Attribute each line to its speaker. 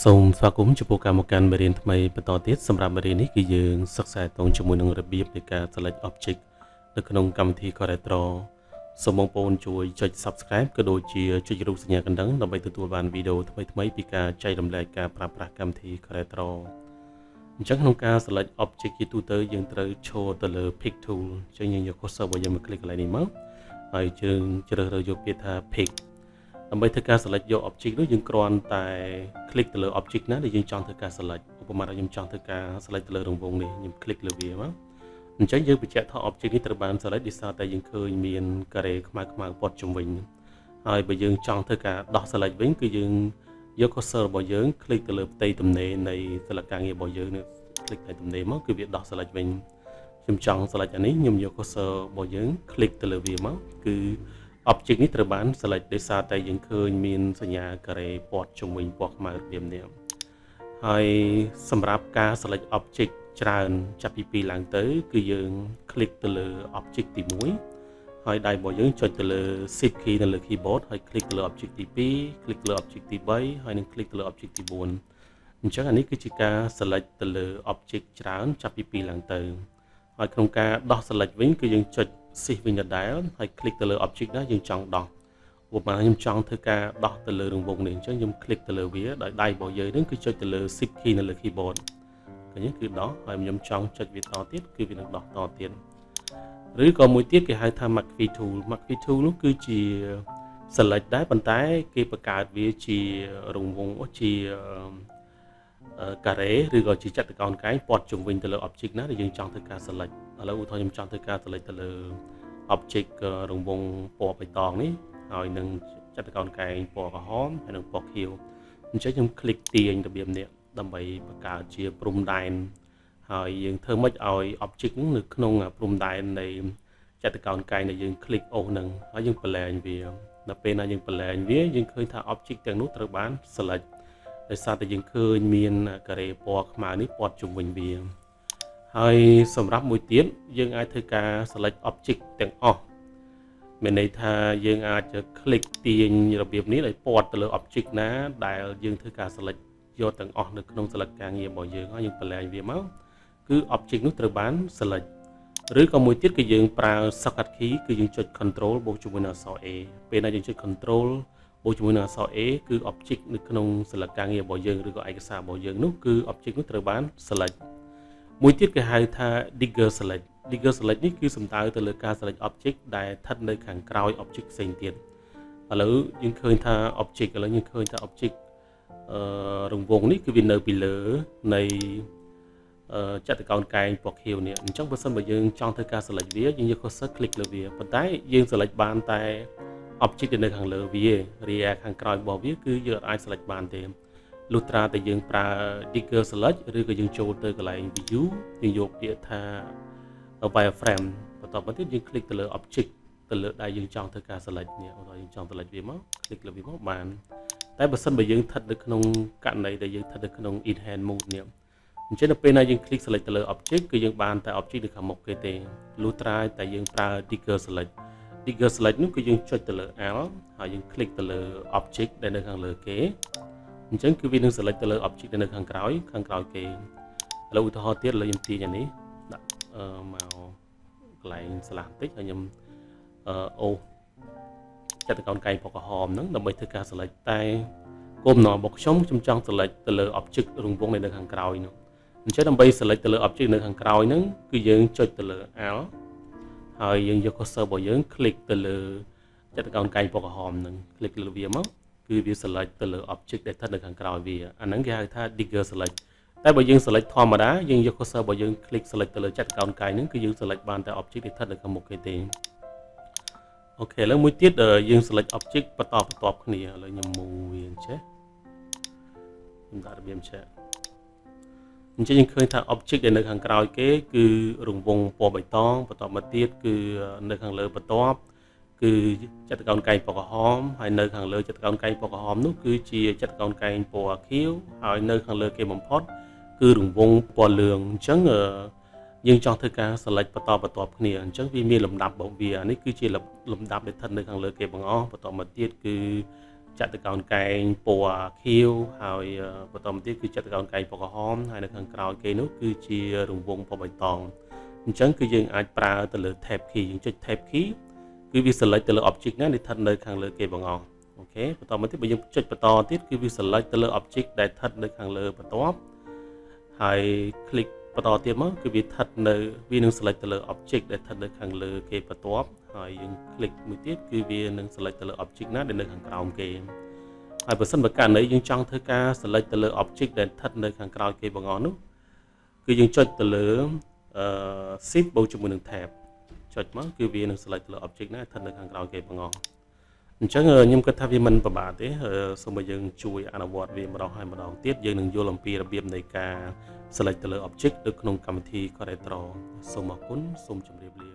Speaker 1: សូមស្វាគមន៍ចំពោះកម្មការមេរៀនថ្មីបន្តទៀតសម្រាប់មេរៀននេះគឺយើងសិក្សាតងជាមួយនឹងរបៀបនៃការ select object នៅក្នុងកម្មវិធី CorelDraw សូមបងប្អូនជួយចុច Subscribe ក៏ដូចជាចុចរូបសញ្ញាកណ្ដឹងដើម្បីទទួលបានវីដេអូថ្មីៗពីការចែករំលែកការប្រើប្រាស់កម្មវិធី CorelDraw អញ្ចឹងក្នុងការ select object ជាទូទៅយើងត្រូវឈរទៅលើ Pick tool អញ្ចឹងយើងយក cursor របស់យើងមក click កន្លែងនេះមកហើយយើងជ្រើសរើសយកពាក្យថា Pickដើម្បីធ្វើការ select យក object នោះយើងគ្រាន់តែ click ទៅលើ object ណាដែលយើងចង់ធ្វើការ select ឧបមាថាខ្ញុំចង់ធ្វើការ select ទៅលើរង្វង់នេះខ្ញុំ click លើវាមកអញ្ចឹងយើងបញ្ជាក់ថា object នេះត្រូវបាន select ដោយសារតែយើងឃើញមានការ៉េខ្មៅៗព័ទ្ធជុំវិញហើយបើយើងចង់ធ្វើការដោះ select វិញគឺយើងយក cursor របស់យើង click ទៅលើផ្ទៃទំនេរនៃសិលការងាររបស់យើងនេះ click ផ្ទៃទំនេរមកគឺវាដោះ select វិញខ្ញុំចង់ select អានេះខ្ញុំយក cursor របស់យើង click ទៅលើវាមកគឺ object នេះត្រូវបាន select ដោយសារតែយើងឃើញមានសញ្ញាការ៉េព័ទ្ធជុំវិញពណ៌ខ្មៅរបៀបនេះហើយសម្រាប់ការ select object ច្រើនចាប់ពី2ឡើងទៅគឺយើង click ទៅលើ object ទី1ហើយដៃរបស់យើងចុចទៅលើ shift key នៅលើ keyboard ហើយ click ទៅលើ object ទី2 click ទៅលើ object ទី3ហើយនឹង click ទៅលើ object ទី4អញ្ចឹងអានេះគឺជាការ select ទៅលើ object ច្រើនចាប់ពី2ឡើងទៅហើយក្នុងការដោះ select វិញគឺយើងចុចshift វិញដដែលហើយ click ទៅលើ object ណាយើងចង់ដោះឧបមាខ្ញុំចង់ធ្វើការដោះទៅលើរង្វង់នេះអញ្ចឹងខ្ញុំ click ទៅលើវាដោយដៃរបស់យើងនឹងគឺចុចទៅលើ shift key នៅលើ keyboard ឃើញគឺដោះហើយខ្ញុំចង់ចុចវាតទៀតគឺវានឹងដោះតទៀតឬក៏មួយទៀតគេហៅថា marquee tool នោះគឺជា select ដែរប៉ុន្តែគេបង្កើតវាជារង្វង់ជាការ៉េឬក៏ជាចតុកោណកែងព័ទ្ធជុំវិញទៅលើ object ណាដែលយើងចង់ធ្វើការ select ឥឡូវឧទាហរណ៍ខ្ញុំចង់ធ្វើការ select ទៅលើ object រង្វង់ពណ៌បៃតងនេះហើយនឹងចតុកោណកែងពណ៌ក្រហមហើយនឹងពណ៌ខៀវអញ្ចឹងខ្ញុំ click ទាញរបៀបនេះដើម្បីបង្កើតជាព្រំដែនហើយយើងធ្វើម៉េចឲ្យ object ហ្នឹងនៅក្នុងព្រំដែននៃចតុកោណកែងដែលយើង click អូសហ្នឹងហើយយើងបន្លែងវាដល់ពេលណាយើងបន្លែងវាយើងឃើញថា object ទាំងនោះត្រូវបាន select ដោយសារតែយើងឃើញមានការ៉េពណ៌ខ្មៅនេះព័ទ្ធជុំវិញវាហើយសម្រាប់មួយទៀតយើងអាចធ្វើការ select object ទាំងអស់មានន័យថាយើងអាច click ទាញរបៀបនេះឲ្យព័ទ្ធទៅលើ object ណាដែលយើងធ្វើការ select យកទាំងអស់នៅក្នុង select ការងាររបស់យើងហើយយើងបន្លែងវាមកគឺ object នោះត្រូវបាន select ឬក៏មួយទៀតគឺយើងប្រើ shortcut key គឺយើងចុច control បូកជាមួយនឹងអក្សរ A ពេលណាយើងចុច control បូកជាមួយនឹងអក្សរ A គឺ object នៅក្នុង select ការងាររបស់យើងឬក៏ឯកសាររបស់យើងនោះគឺ object នោះត្រូវបាន select មួយទៀតគេហៅថា digger select នេះគឺសំដៅទៅលើការ select object ដែលស្ថិតនៅខាងក្រោយ object ផ្សេងទៀតឥឡូវយើងឃើញថា object ឥឡូវយើងឃើញថា object រង្វង់នេះគឺវានៅពីលើនៃចតុកោណកែងពណ៌ខៀវនេះអញ្ចឹងបើសិនបើយើងចង់ធ្វើការ select វាយើងយក cursor click លើវាប៉ុន្តែយើង select បានតែ object នៅខាងលើវារីឯខាងក្រោយរបស់វាគឺយើងអាច select បានទេលុះត្រាតែយើងប្រើ digger select ឬក៏យើងចូលទៅកន្លែង view យើងយកពាក្យថា wireframe បន្តមកទៀតយើង click ទៅលើ object ទៅលើដែលយើងចង់ធ្វើការ select នេះឧទាហរណ៍យើងចង់ select វាមក click លើវាមកបានតែបើសិនបើយើងស្ថិតនៅក្នុងករណីដែលយើងស្ថិតនៅក្នុង in hand mode នេះអញ្ចឹងដល់ពេលណាយើង click select ទៅលើ object គឺយើងបានតែ object នៅខាងមុខគេទេលុះត្រាតែយើងប្រើ digger select នោះគឺយើងចុចទៅលើ L ហើយយើង click ទៅលើ object ដែលនៅខាងលើគេអញ្ចឹងគឺវានឹង select ទៅលើ object ដែលនៅខាងក្រោយគេឥឡូវឧទាហរណ៍ទៀតឥឡូវខ្ញុំទាញអានេះដាក់មកកន្លែងស្លាស់បន្តិចហើយខ្ញុំអូសចតុកោណកែងពណ៌ក្រហមហ្នឹងដើម្បីធ្វើការ select តែគោលបំណងរបស់ខ្ញុំចង់ select ទៅលើ object រង្វង់នៅខាងក្រោយនោះអញ្ចឹងដើម្បី select ទៅលើ object នៅខាងក្រោយហ្នឹងគឺយើងចុចទៅលើ L ហើយយើងយក cursor របស់យើង click ទៅលើចតុកោណកែងពណ៌ក្រហមហ្នឹង click លើវាមកគឺវា select ទៅលើ object ដែលស្ថិតនៅខាងក្រោយវាអាហ្នឹងគេហៅថា digger select តែបើយើង select ធម្មតាយើងយក cursor របស់យើង click select ទៅលើចតុកោណកែងហ្នឹងគឺយើង select បានតែ object ដែលស្ថិតនៅខាងមុខគេទេអូខេឥឡូវមួយទៀតយើង select object បន្ទាប់គ្នាឥឡូវខ្ញុំ move វាអញ្ចេះខ្ញុំដាក់របៀបចេះអញ្ចឹងយើងឃើញថា object ដែលនៅខាងក្រោយគេគឺរង្វង់ពណ៌បៃតងបន្ទាប់មកទៀតគឺនៅខាងលើបន្ទាប់គឺចតុកោណកែងពណ៌ក្រហមហើយនៅខាងលើចតុកោណកែងពណ៌ក្រហមនោះគឺជាចតុកោណកែងពណ៌ខៀវហើយនៅខាងលើគេបំផុតគឺរង្វង់ពណ៌លឿងអញ្ចឹងយើងចង់ធ្វើការ select បន្ទាប់គ្នាអញ្ចឹងវាមានលំដាប់របស់វានេះគឺជាលំដាប់ដែលស្ថិតនៅខាងលើគេបង្អស់បន្ទាប់មកទៀតគឺ ចាត់ទៅកោនកែងពណ៌ខៀវហើយបន្តមកទៀតគឺចាត់ទៅកោនកែងពណ៌ក្រហមហើយនៅខាងក្រោយគេនោះគឺជារង្វង់ពណ៌បៃតងអញ្ចឹងគឺយើងអាចប្រើទៅលើ tab key យើងចុច tab key គឺវា select ទៅលើ object ណាដែលស្ថិតនៅខាងលើគេបងអស់អូខេបន្តមកទៀតបើយើងចុចបន្តទៀតគឺវា select ទៅលើ object ដែលស្ថិតនៅខាងលើបន្ទាប់ហើយ click បន្តទៀតមកគឺវាស្ថិតនៅវានឹង select ទៅលើ object ដែលស្ថិតនៅខាងលើគេបន្ទាប់ហើយយើង click មួយទៀតគឺវានឹង select ទៅលើ object ណាដែលនៅខាងក្រោមគេហើយបើសិនបើករណីយើងចង់ធ្វើការ select ទៅលើ object ដែលស្ថិតនៅខាងក្រោយគេបងអស់នោះគឺយើងចុចទៅលើshift បូកជាមួយនឹង tab ចុចមកគឺវានឹង select ទៅលើ object ណាស្ថិតនៅខាងក្រោយគេបងអស់អញ្ចឹងខ្ញុំគិតថាវាមិនពិបាកទេសូមឲ្យយើងជួយអនុវត្តវាម្ដងហើយម្ដងទៀតយើងនឹងយល់អំពីរបៀបនៃការ select ទៅលើ object នៅក្នុងកម្មវិធី CorelDraw សូមអរគុណសូមជម្រាបលា